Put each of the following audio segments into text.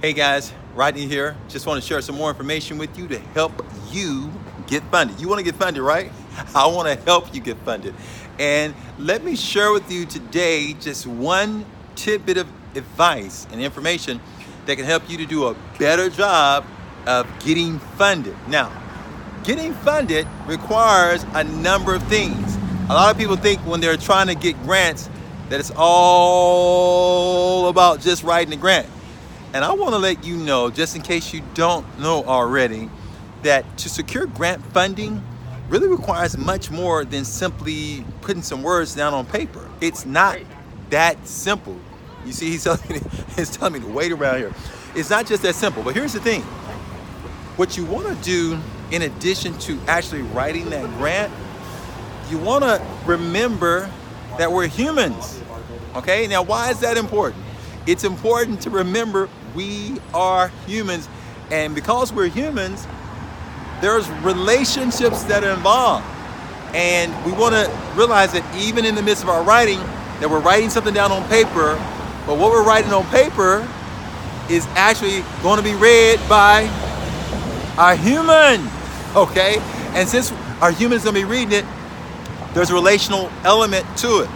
Hey guys, Rodney here. Just want to share some more information with you to help you get funded. You want to get funded, right? I want to help you get funded. And let me share with you today just one tidbit of advice and information that can help you to do a better job of getting funded. Now, getting funded requires a number of things. A lot of people think when they're trying to get grants that it's all about just writing a grant. And I want to let you know, just in case you don't know already, that to secure grant funding really requires much more than simply putting some words down on paper. It's not that simple. You see, he's telling me to wait around here. It's not just that simple. But here's the thing. What you want to do, in addition to actually writing that grant, you want to remember that we're humans. Okay? Now, why is that important? It's important to remember we are humans, and because we're humans, there's relationships that are involved, and we want to realize that even in the midst of our writing, that we're writing something down on paper, but what we're writing on paper is actually going to be read by a human, okay? And since our human's going to be reading it, there's a relational element to it.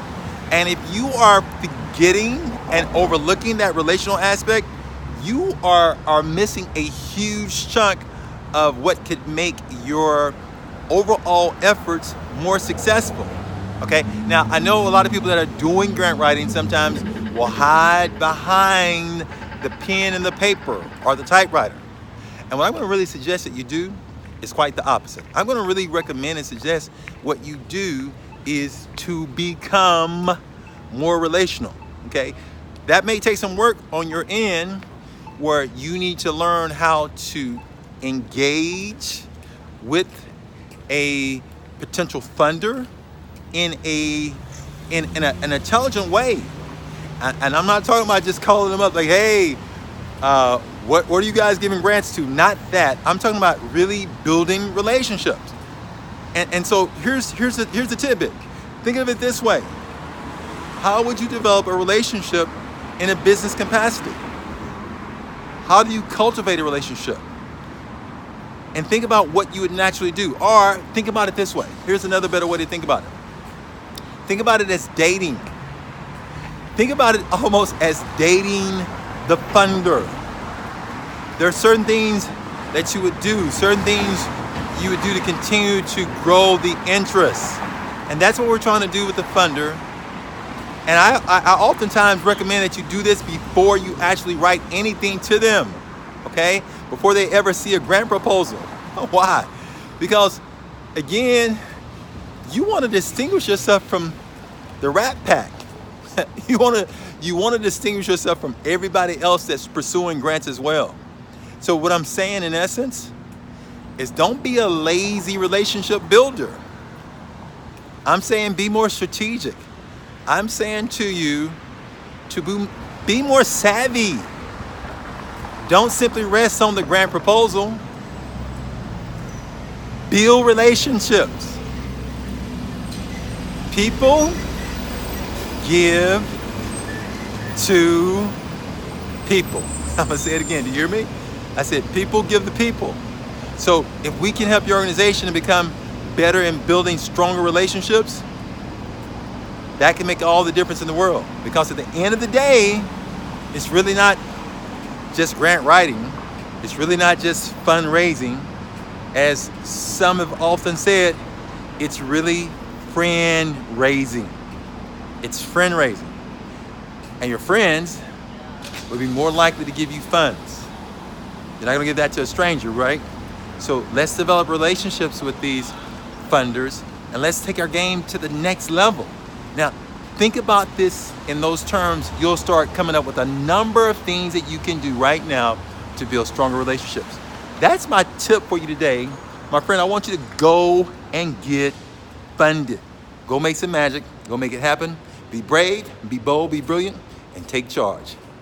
And if you are forgetting and overlooking that relational aspect, you are missing a huge chunk of what could make your overall efforts more successful. Okay, now I know a lot of people that are doing grant writing sometimes will hide behind the pen and the paper or the typewriter. And what I'm going to really suggest that you do is quite the opposite. I'm going to really recommend and suggest what you do is to become more relational. Okay, that may take some work on your end, where you need to learn how to engage with a potential funder in an intelligent way. And I'm not talking about just calling them up like, hey, what are you guys giving grants to? Not that. I'm talking about really building relationships. And so here's the tidbit. Think of it this way. How would you develop a relationship in a business capacity? How do you cultivate a relationship? And think about what you would naturally do. Or think about it this way. Here's another better way to think about it. Think about it as dating. Think about it almost as dating the funder. There are certain things that you would do, certain things you would do to continue to grow the interest. And that's what we're trying to do with the funder. And I oftentimes recommend that you do this before you actually write anything to them, okay? Before they ever see a grant proposal. Why? Because, again, you want to distinguish yourself from the Rat Pack. You want to distinguish yourself from everybody else that's pursuing grants as well. So what I'm saying, in essence, is don't be a lazy relationship builder. I'm saying be more strategic. I'm saying to you to be more savvy. Don't simply rest on the grant proposal. Build relationships. People give to people. I'm going to say it again. Do you hear me? I said people give to people. So if we can help your organization to become better in building stronger relationships, that can make all the difference in the world. Because at the end of the day, it's really not just grant writing. It's really not just fundraising. As some have often said, it's really friend raising. It's friend raising. And your friends will be more likely to give you funds. You're not going to give that to a stranger, right? So let's develop relationships with these funders, and let's take our game to the next level. Now, think about this in those terms. You'll start coming up with a number of things that you can do right now to build stronger relationships. That's my tip for you today. My friend, I want you to go and get funded. Go make some magic. Go make it happen. Be brave, be bold, be brilliant, and take charge.